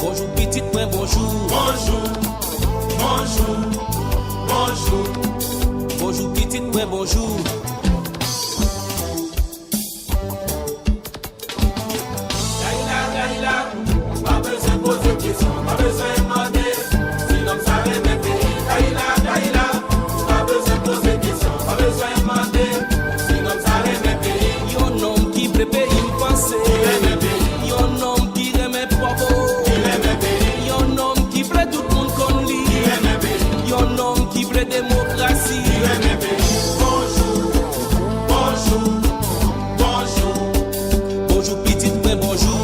Bonjour petite moi bonjour. Bonjour petite moi bonjour. Pas besoin de poser de questions, pas besoin de demander si l'homme savait même pays. Pas besoin de poser de questions, pas besoin de demander si l'homme savait même pays. Yon homme qui prépare une pensée. Yon homme qui remet pauvre. Yon homme qui plaît tout le monde comme lui. Yon homme qui plaît démocratie. Bonjour petite moi bonjour.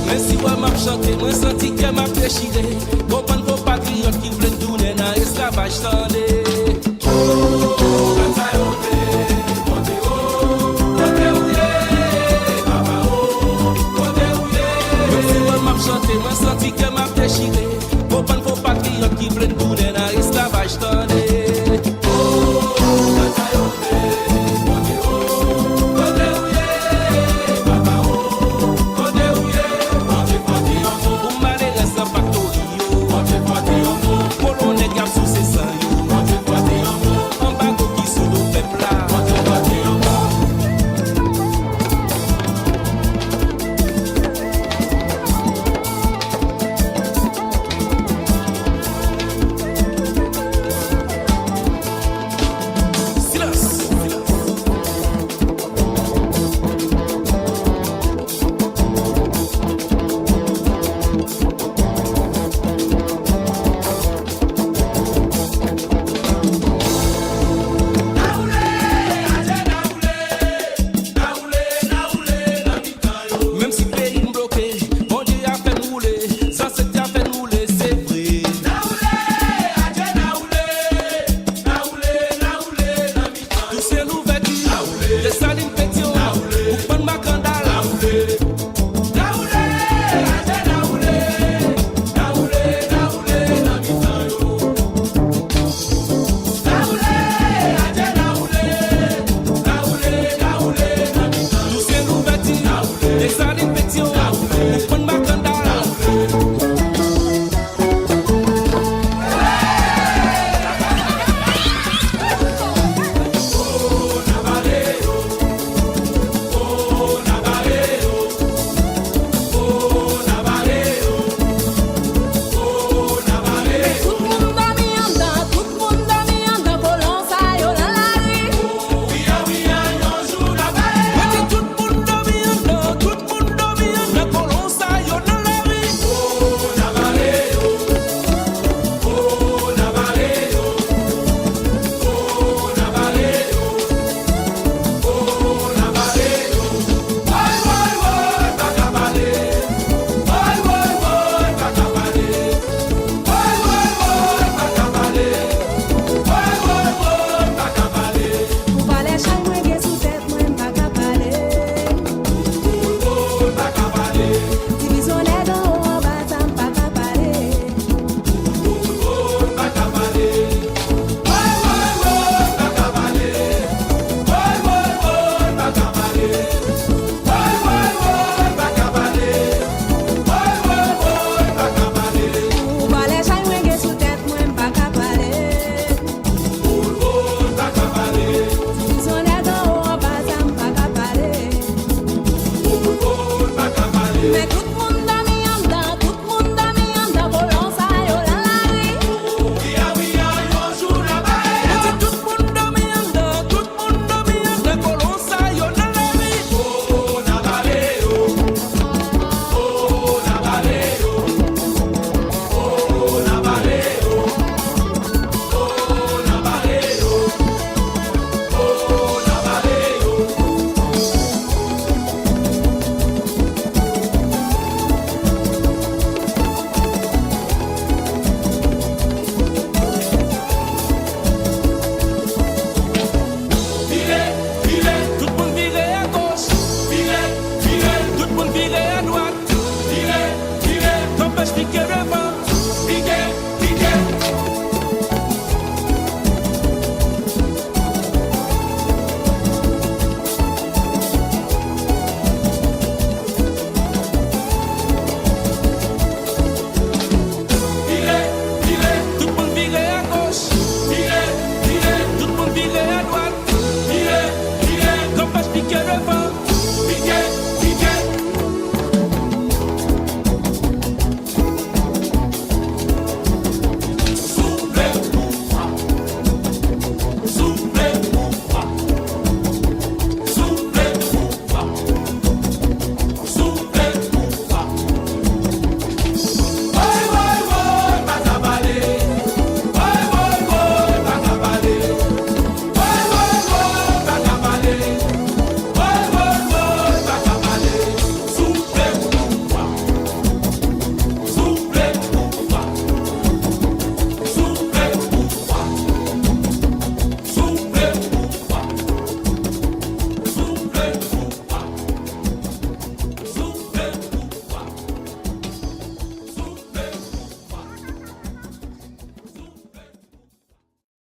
Mais si moi m'a chanté, moi senti que m'a déchiré.